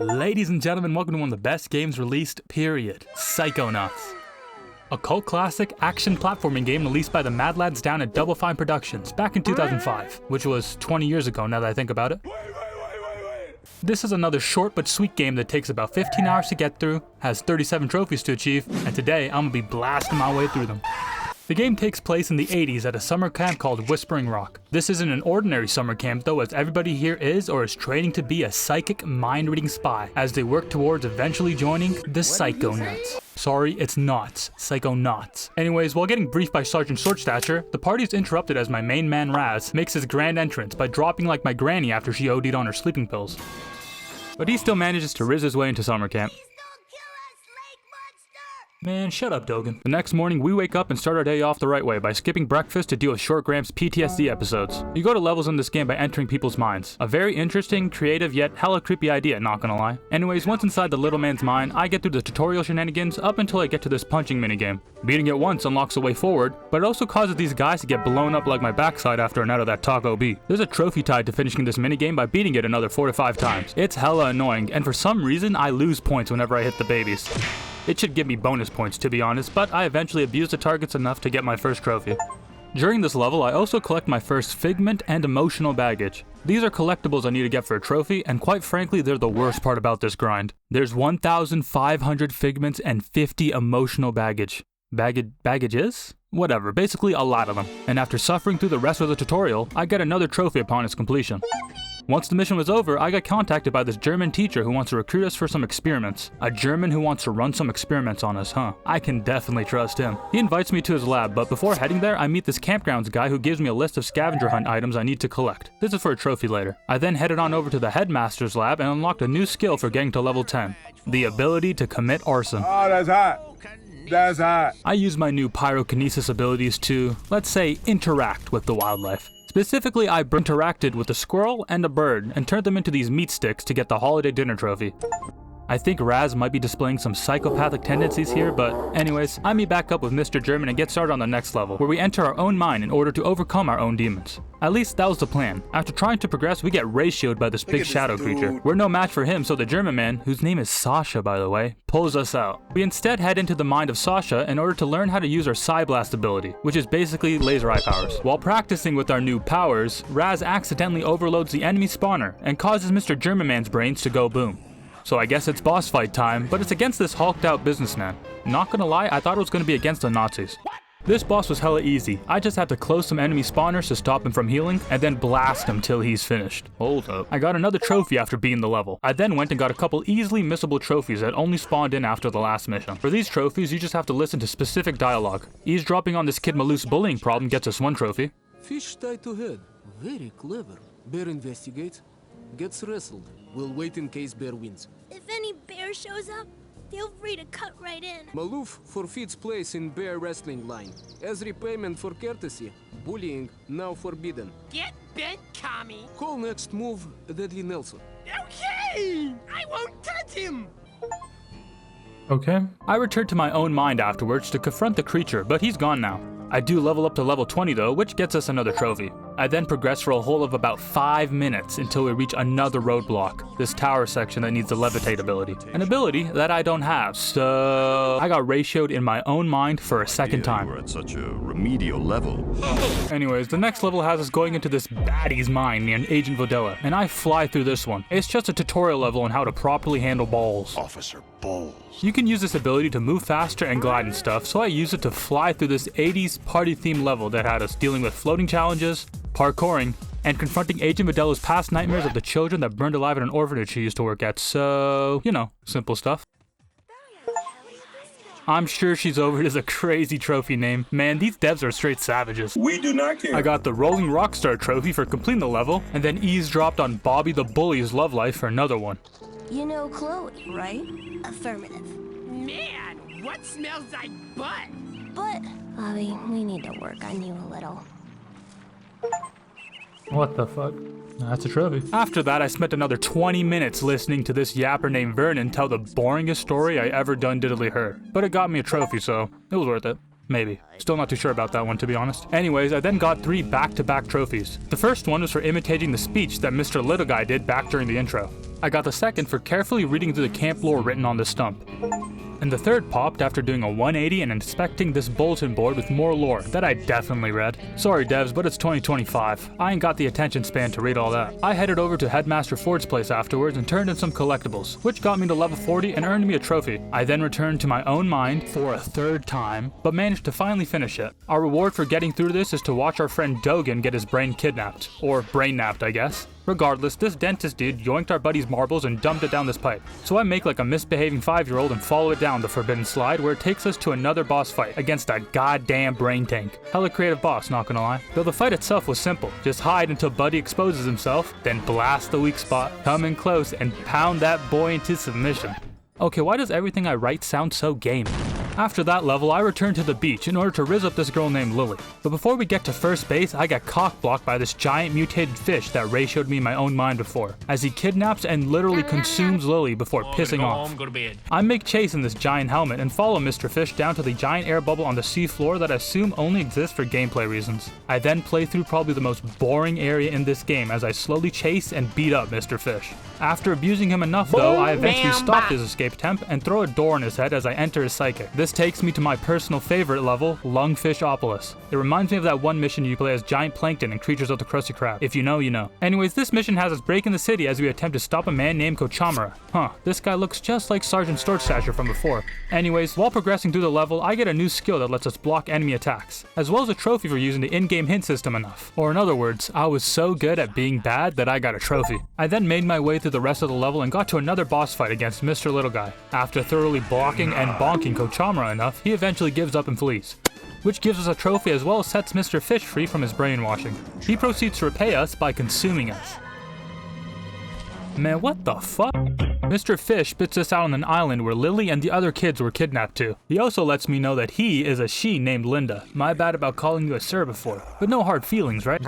Ladies and gentlemen, welcome to one of the best games released, period. Psychonauts. A cult classic action platforming game released by the Mad Lads down at Double Fine Productions back in 2005, which was 20 years ago now that I think about it. This is another short but sweet game that takes about 15 hours to get through, has 37 trophies to achieve, and today I'm gonna be blasting my way through them. The game takes place in the 80s at a summer camp called Whispering Rock. This isn't an ordinary summer camp though, as everybody here is or is training to be a psychic mind-reading spy as they work towards eventually joining the Psychonauts. Sorry, it's not. Psychonauts. Anyways, while getting briefed by Sergeant Shortstature, the party is interrupted as my main man Raz makes his grand entrance by dropping like my granny after she OD'd on her sleeping pills. But he still manages to riz his way into summer camp. Man, shut up, Dogan. The next morning, we wake up and start our day off the right way by skipping breakfast to deal with Short Gramp's PTSD episodes. You go to levels in this game by entering people's minds. A very interesting, creative, yet hella creepy idea, not gonna lie. Anyways, once inside the little man's mind, I get through the tutorial shenanigans up until I get to this punching minigame. Beating it once unlocks a way forward, but it also causes these guys to get blown up like my backside after a night of that Taco B. There's a trophy tied to finishing this minigame by beating it another 4 to 5 times. It's hella annoying, and for some reason, I lose points whenever I hit the babies. It should give me bonus points to be honest, but I eventually abuse the targets enough to get my first trophy. During this level, I also collect my first figment and emotional baggage. These are collectibles I need to get for a trophy, and quite frankly, they're the worst part about this grind. There's 1,500 figments and 50 emotional baggage. Baggages? Whatever, basically a lot of them. And after suffering through the rest of the tutorial, I get another trophy upon its completion. Once the mission was over, I got contacted by this German teacher who wants to recruit us for some experiments. A German who wants to run some experiments on us, huh? I can definitely trust him. He invites me to his lab, but before heading there, I meet this campgrounds guy who gives me a list of scavenger hunt items I need to collect. This is for a trophy later. I then headed on over to the headmaster's lab and unlocked a new skill for getting to level 10. The ability to commit arson. Oh, that's hot. That's hot. I use my new pyrokinesis abilities to, let's say, interact with the wildlife. Specifically, I interacted with a squirrel and a bird and turned them into these meat sticks to get the holiday dinner trophy. I think Raz might be displaying some psychopathic tendencies here, but anyways, I meet back up with Mr. German and get started on the next level, where we enter our own mind in order to overcome our own demons. At least that was the plan. After trying to progress, we get ratioed by this big shadow creature. We're no match for him, so the German man, whose name is Sasha by the way, pulls us out. We instead head into the mind of Sasha in order to learn how to use our Psy Blast ability, which is basically laser eye powers. While practicing with our new powers, Raz accidentally overloads the enemy spawner and causes Mr. German man's brains to go boom. So I guess it's boss fight time, but it's against this hulked out businessman. Not gonna lie, I thought it was gonna be against the Nazis. This boss was hella easy. I just had to close some enemy spawners to stop him from healing, and then blast him till he's finished. Hold up. I got another trophy after beating the level. I then went and got a couple easily missable trophies that only spawned in after the last mission. For these trophies, you just have to listen to specific dialogue. Eavesdropping on this Kid Maloof's bullying problem gets us 1 trophy. Fish tied to head. Very clever. Bear investigates. Gets wrestled. We'll wait in case Bear wins. If any bear shows up, feel free to cut right in. Maloof forfeits place in bear wrestling line. As repayment for courtesy, bullying now forbidden. Get bent, commie. Call next move Deadly Nelson. Okay! I won't touch him! Okay. I returned to my own mind afterwards to confront the creature, but he's gone now. I do level up to level 20 though, which gets us another trophy. I then progress for a whole of about 5 minutes until we reach another roadblock, this tower section that needs the levitate ability. An ability that I don't have, so I got ratioed in my own mind for a second time. We're at such a remedial level. Anyways, the next level has us going into this baddie's mind named Agent Vodella, and I fly through this one. It's just a tutorial level on how to properly handle balls. Officer Bowles. You can use this ability to move faster and glide and stuff, so I use it to fly through this 80s party-themed level that had us dealing with floating challenges, parkouring, and confronting Agent Vodella's past nightmares of the children that burned alive at an orphanage she used to work at, so, you know, simple stuff. I'm sure she's over it as a crazy trophy name. Man, these devs are straight savages. We do not care. I got the Rolling Rockstar trophy for completing the level, and then eavesdropped on Bobby the Bully's love life for another one. You know Chloe, right? Affirmative. Man, what smells like butt? But, Bobby, we need to work on you a little. What the fuck? That's a trophy. After that, I spent another 20 minutes listening to this yapper named Vernon tell the boringest story I ever done diddly heard. But it got me a trophy, so it was worth it. Maybe. Still not too sure about that one, to be honest. Anyways, I then got 3 back-to-back trophies. The first one was for imitating the speech that Mr. Little Guy did back during the intro. I got the second for carefully reading through the camp lore written on the stump. And the third popped after doing a 180 and inspecting this bulletin board with more lore that I definitely read. Sorry devs, but it's 2025. I ain't got the attention span to read all that. I headed over to Headmaster Ford's place afterwards and turned in some collectibles, which got me to level 40 and earned me a trophy. I then returned to my own mind for a third time, but managed to finally finish it. Our reward for getting through this is to watch our friend Dogan get his brain kidnapped. Or brain napped, I guess. Regardless, this dentist dude yoinked our buddy's marbles and dumped it down this pipe. So I make like a misbehaving 5-year-old and follow it down the forbidden slide where it takes us to another boss fight against a goddamn brain tank. Hella creative boss, not gonna lie. Though the fight itself was simple. Just hide until Buddy exposes himself, then blast the weak spot, come in close, and pound that boy into submission. Okay, why does everything I write sound so gamey? After that level, I returned to the beach in order to rizz up this girl named Lily. But before we get to first base, I get cock-blocked by this giant mutated fish that Ray showed me in my own mind before, as he kidnaps and literally consumes Lily before pissing off. I make chase in this giant helmet and follow Mr. Fish down to the giant air bubble on the sea floor that I assume only exists for gameplay reasons. I then play through probably the most boring area in this game as I slowly chase and beat up Mr. Fish. After abusing him enough though, I eventually stop his escape attempt and throw a door in his head as I enter his psychic. This takes me to my personal favorite level, Lungfishopolis. It reminds me of that one mission you play as giant plankton and creatures of the Krusty Krab. If you know, you know. Anyways, this mission has us break in the city as we attempt to stop a man named Kochamara. This guy looks just like Sergeant Storchstasher from before. Anyways, while progressing through the level, I get a new skill that lets us block enemy attacks, as well as a trophy for using the in-game hint system enough. Or in other words, I was so good at being bad that I got a trophy. I then made my way through the rest of the level and got to another boss fight against Mr. Little Guy. After thoroughly blocking and bonking Kochamara enough, he eventually gives up and flees, which gives us a trophy as well as sets Mr. Fish free from his brainwashing. He proceeds to repay us by consuming us. Man, what the fuck? Mr. Fish spits us out on an island where Lily and the other kids were kidnapped to. He also lets me know that he is a she named Linda. My bad about calling you a sir before, but no hard feelings, right?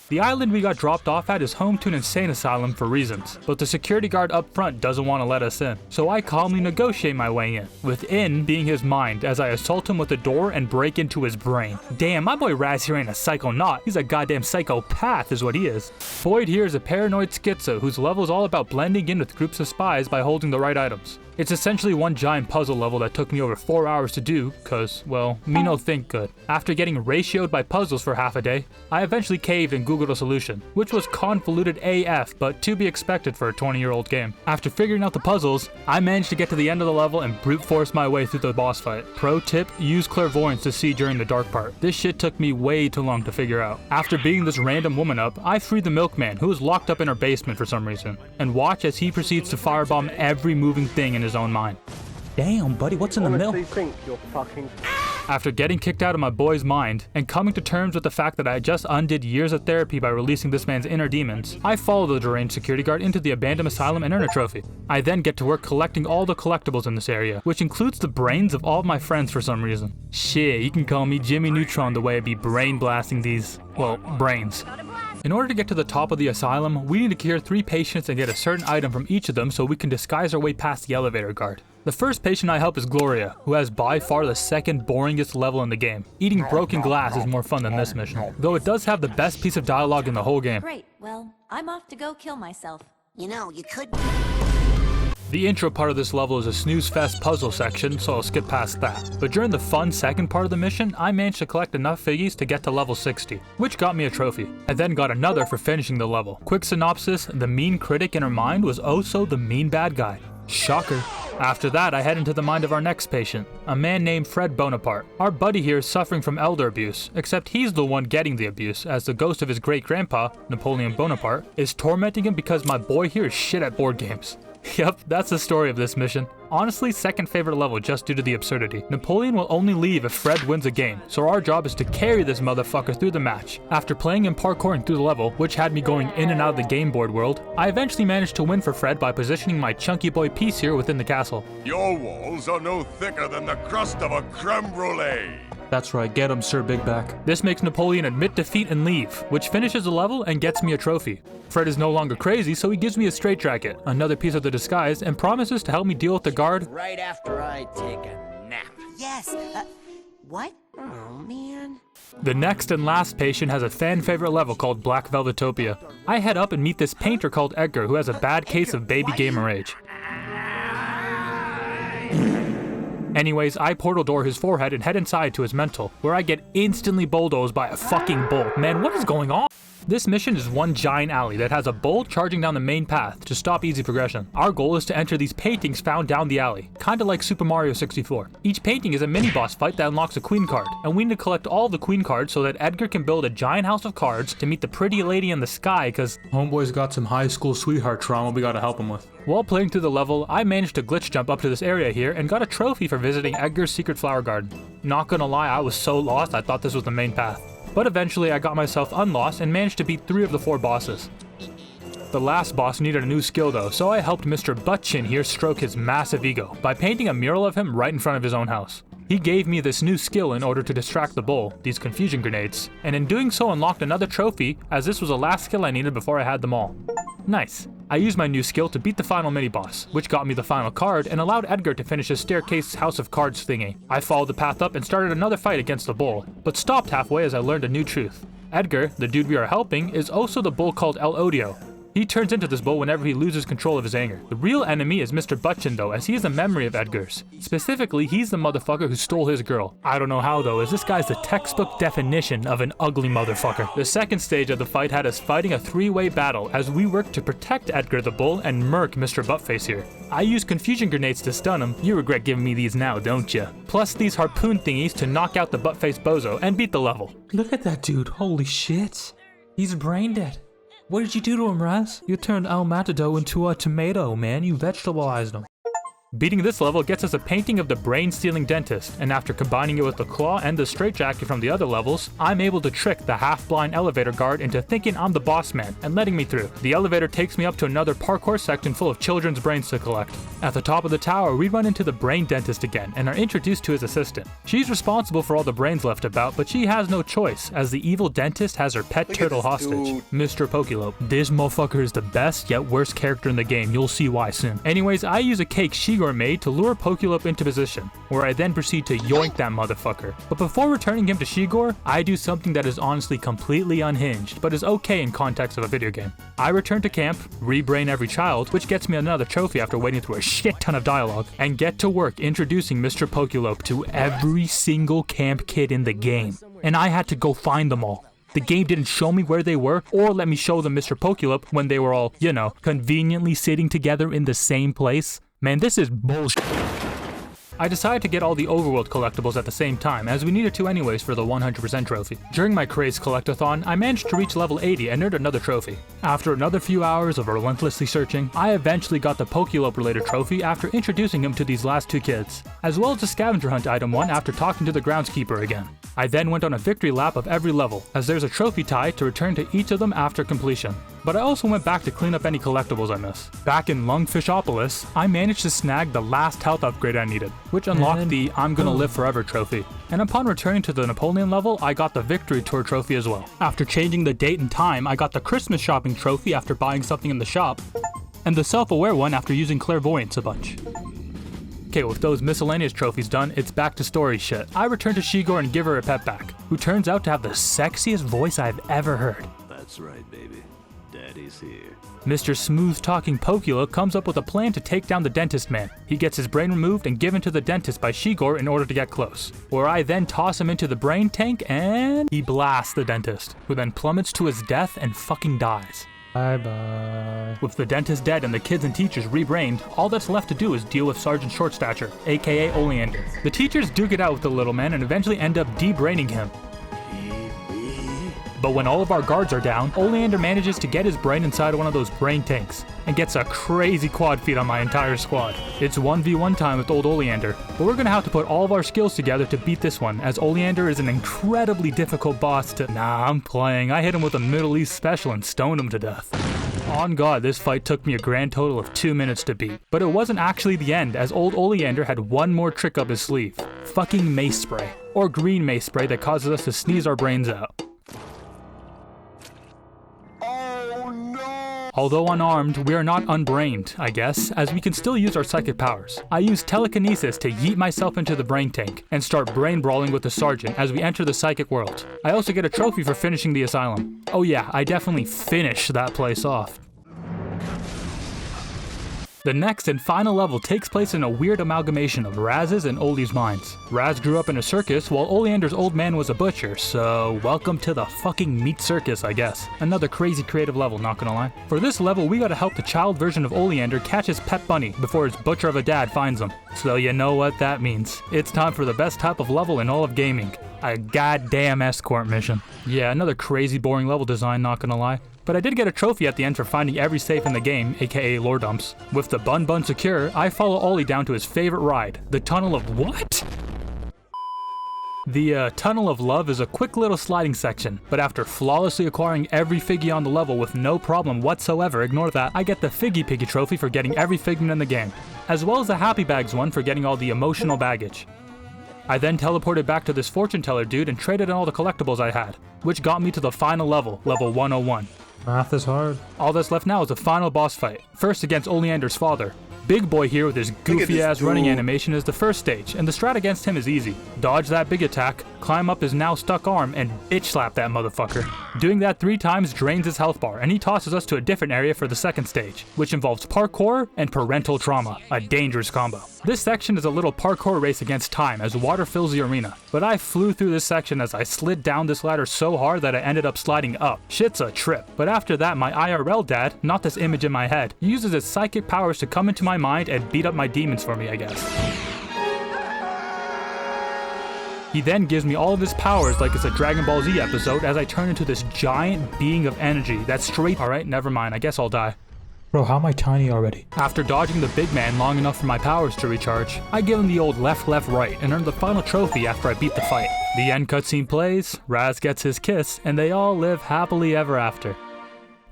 The island we got dropped off at is home to an insane asylum for reasons, but the security guard up front doesn't want to let us in. So I calmly negotiate my way in, with in being his mind as I assault him with a door and break into his brain. Damn, my boy Raz here ain't a psychonaut, he's a goddamn psychopath is what he is. Boyd here is a paranoid schizo whose level is all about blending in with groups of spies by holding the right items. It's essentially one giant puzzle level that took me over 4 hours to do, cause, well, me no think good. After getting ratioed by puzzles for half a day, I eventually caved and googled a solution, which was convoluted AF, but to be expected for a 20-year-old game. After figuring out the puzzles, I managed to get to the end of the level and brute force my way through the boss fight. Pro tip, use clairvoyance to see during the dark part. This shit took me way too long to figure out. After beating this random woman up, I freed the milkman, who was locked up in her basement for some reason, and watch as he proceeds to firebomb every moving thing in his own mind. Damn, buddy, what's in the milk? After getting kicked out of my boy's mind, and coming to terms with the fact that I just undid years of therapy by releasing this man's inner demons, I follow the deranged security guard into the abandoned asylum and earn a trophy. I then get to work collecting all the collectibles in this area, which includes the brains of all of my friends for some reason. Shit, you can call me Jimmy Neutron the way I be brain blasting these, well, brains. In order to get to the top of the asylum, we need to cure 3 patients and get a certain item from each of them so we can disguise our way past the elevator guard. The first patient I help is Gloria, who has by far the second boringest level in the game. Eating broken glass is more fun than this mission, though it does have the best piece of dialogue in the whole game. Great, well, I'm off to go kill myself. You know, you could... The intro part of this level is a snooze fest puzzle section, so I'll skip past that. But during the fun second part of the mission, I managed to collect enough figgies to get to level 60, which got me a trophy. I then got another for finishing the level. Quick synopsis, the mean critic in her mind was also the mean bad guy. Shocker. After that, I head into the mind of our next patient, a man named Fred Bonaparte. Our buddy here is suffering from elder abuse, except he's the one getting the abuse, as the ghost of his great-grandpa, Napoleon Bonaparte, is tormenting him because my boy here is shit at board games. Yep, that's the story of this mission. Honestly, second favorite level just due to the absurdity. Napoleon will only leave if Fred wins a game, so our job is to carry this motherfucker through the match. After playing and parkouring through the level, which had me going in and out of the game board world, I eventually managed to win for Fred by positioning my chunky boy piece here within the castle. Your walls are no thicker than the crust of a creme brulee. That's right, get him, Sir Big Back. This makes Napoleon admit defeat and leave, which finishes the level and gets me a trophy. Fred is no longer crazy, so he gives me a straitjacket, another piece of the disguise, and promises to help me deal with the guard Right after I take a nap. Yes, what? Oh, man. The next and last patient has a fan favorite level called Black Velvetopia. I head up and meet this painter called Edgar who has a bad case of baby gamer rage. Anyways, I portal door his forehead and head inside to his mental, where I get instantly bulldozed by a fucking bull. Man, what is going on? This mission is one giant alley that has a bull charging down the main path to stop easy progression. Our goal is to enter these paintings found down the alley, kinda like Super Mario 64. Each painting is a mini-boss fight that unlocks a queen card, and we need to collect all the queen cards so that Edgar can build a giant house of cards to meet the pretty lady in the sky, cause homeboy's got some high school sweetheart trauma we gotta help him with. While playing through the level, I managed to glitch jump up to this area here and got a trophy for visiting Edgar's secret flower garden. Not gonna lie, I was so lost I thought this was the main path. But eventually I got myself unlost and managed to beat 3 of the 4 bosses. The last boss needed a new skill though, so I helped Mr. Buttchin here stroke his massive ego by painting a mural of him right in front of his own house. He gave me this new skill in order to distract the bull, these confusion grenades, and in doing so unlocked another trophy as this was the last skill I needed before I had them all. Nice. I used my new skill to beat the final mini-boss, which got me the final card and allowed Edgar to finish his staircase house of cards thingy. I followed the path up and started another fight against the bull, but stopped halfway as I learned a new truth. Edgar, the dude we are helping, is also the bull called El Odio. He turns into this bull whenever he loses control of his anger. The real enemy is Mr. Buttchin though, as he is a memory of Edgar's. Specifically, he's the motherfucker who stole his girl. I don't know how though, as this guy's the textbook definition of an ugly motherfucker. The second stage of the fight had us fighting a 3-way battle as we worked to protect Edgar the bull and murk Mr. Buttface here. I used confusion grenades to stun him. You regret giving me these now, don't ya? Plus these harpoon thingies to knock out the Buttface bozo and beat the level. Look at that dude, holy shit. He's brain dead. What did you do to him, Raz? You turned El Matador into a tomato, man. You vegetabilized him. Beating this level gets us a painting of the brain-stealing dentist, and after combining it with the claw and the straitjacket from the other levels, I'm able to trick the half-blind elevator guard into thinking I'm the boss man and letting me through. The elevator takes me up to another parkour section full of children's brains to collect. At the top of the tower, we run into the brain dentist again and are introduced to his assistant. She's responsible for all the brains left about, but she has no choice, as the evil dentist has her pet turtle hostage, Mr. Pokelope. This motherfucker is the best yet worst character in the game, you'll see why soon. Anyways, I use a cake Shigor made to lure Pokelope into position, where I then proceed to yoink that motherfucker. But before returning him to Shigor, I do something that is honestly completely unhinged, but is okay in context of a video game. I return to camp, re-brain every child, which gets me another trophy after waiting through a shit ton of dialogue, and get to work introducing Mr. Pokelope to every single camp kid in the game. And I had to go find them all. The game didn't show me where they were, or let me show them Mr. Pokelope when they were all, you know, conveniently sitting together in the same place. Man, this is bullshit. I decided to get all the overworld collectibles at the same time, as we needed to anyways for the 100% trophy. During my craze collectathon, I managed to reach level 80 and earned another trophy. After another few hours of relentlessly searching, I eventually got the Pokelope related trophy after introducing him to these last 2 kids, as well as the scavenger hunt item one after talking to the groundskeeper again. I then went on a victory lap of every level, as there's a trophy tie to return to each of them after completion. But I also went back to clean up any collectibles I missed. Back in Lungfishopolis, I managed to snag the last health upgrade I needed, which unlocked the I'm Gonna Live Forever trophy. And upon returning to the Napoleon level, I got the Victory Tour trophy as well. After changing the date and time, I got the Christmas shopping trophy after buying something in the shop, and the self-aware one after using clairvoyance a bunch. Okay, with those miscellaneous trophies done, it's back to story shit. I return to Shigor and give her a pet back, who turns out to have the sexiest voice I've ever heard. That's right, baby. Daddy's here. Mr. Smooth-talking Pokelope comes up with a plan to take down the dentist man. He gets his brain removed and given to the dentist by Shigor in order to get close, where I then toss him into the brain tank and he blasts the dentist, who then plummets to his death and fucking dies. Bye-bye. With the dentist dead and the kids and teachers re-brained, all that's left to do is deal with Sergeant Shortstature, aka Oleander. The teachers duke it out with the little man and eventually end up de-braining him. But when all of our guards are down, Oleander manages to get his brain inside one of those brain tanks, and gets a crazy quad feed on my entire squad. It's 1v1 time with old Oleander, but we're gonna have to put all of our skills together to beat this one, as Oleander is an incredibly difficult boss to— Nah, I'm playing. I hit him with a Middle East special and stoned him to death. On God, this fight took me a grand total of 2 minutes to beat. But it wasn't actually the end, as old Oleander had one more trick up his sleeve. Fucking mace spray. Or green mace spray that causes us to sneeze our brains out. Oh no! Although unarmed, we are not unbrained, I guess, as we can still use our psychic powers. I use telekinesis to yeet myself into the brain tank and start brain brawling with the sergeant as we enter the psychic world. I also get a trophy for finishing the asylum. Oh yeah, I definitely finished that place off. The next and final level takes place in a weird amalgamation of Raz's and Oli's minds. Raz grew up in a circus while Oleander's old man was a butcher, so welcome to the fucking meat circus, I guess. Another crazy creative level, not gonna lie. For this level, we gotta help the child version of Oleander catch his pet bunny before his butcher of a dad finds him. So you know what that means. It's time for the best type of level in all of gaming. A goddamn escort mission. Yeah, another crazy boring level design, not gonna lie. But I did get a trophy at the end for finding every safe in the game, aka lore dumps. With the bun secure, I follow Ollie down to his favorite ride, the Tunnel of what? The Tunnel of Love is a quick little sliding section, but after flawlessly acquiring every figgy on the level with no problem whatsoever, ignore that, I get the Figgy Piggy trophy for getting every figment in the game, as well as the Happy Bags one for getting all the emotional baggage. I then teleported back to this fortune teller dude and traded in all the collectibles I had, which got me to the final level, level 101. Math is hard. All that's left now is the final boss fight, first against Oleander's father. Big Boy here with his goofy ass running animation is the first stage, and the strat against him is easy. Dodge that big attack, climb up his now stuck arm, and bitch slap that motherfucker. Doing that 3 times drains his health bar, and he tosses us to a different area for the second stage, which involves parkour and parental trauma, a dangerous combo. This section is a little parkour race against time as water fills the arena, but I flew through this section as I slid down this ladder so hard that I ended up sliding up. Shit's a trip. But after that, my IRL dad, not this image in my head, uses his psychic powers to come into my mind and beat up my demons for me, I guess. He then gives me all of his powers like it's a Dragon Ball Z episode as I turn into this giant being of energy that's straight— Alright, never mind, I guess I'll die. Bro, how am I tiny already? After dodging the big man long enough for my powers to recharge, I give him the old left, right and earn the final trophy after I beat the fight. The end cutscene plays, Raz gets his kiss, and they all live happily ever after.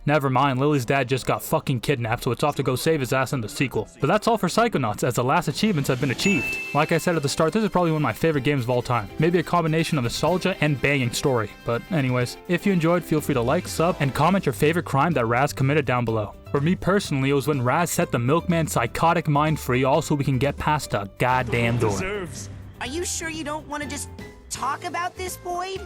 Never mind, Lily's dad just got fucking kidnapped, so it's off to go save his ass in the sequel. But that's all for Psychonauts, as the last achievements have been achieved. Like I said at the start, this is probably one of my favorite games of all time. Maybe a combination of nostalgia and banging story. But anyways, if you enjoyed, feel free to like, sub, and comment your favorite crime that Raz committed down below. For me personally, it was when Raz set the milkman's psychotic mind free, all so we can get past a goddamn door. Are you sure you don't want to just talk about this, Boyd?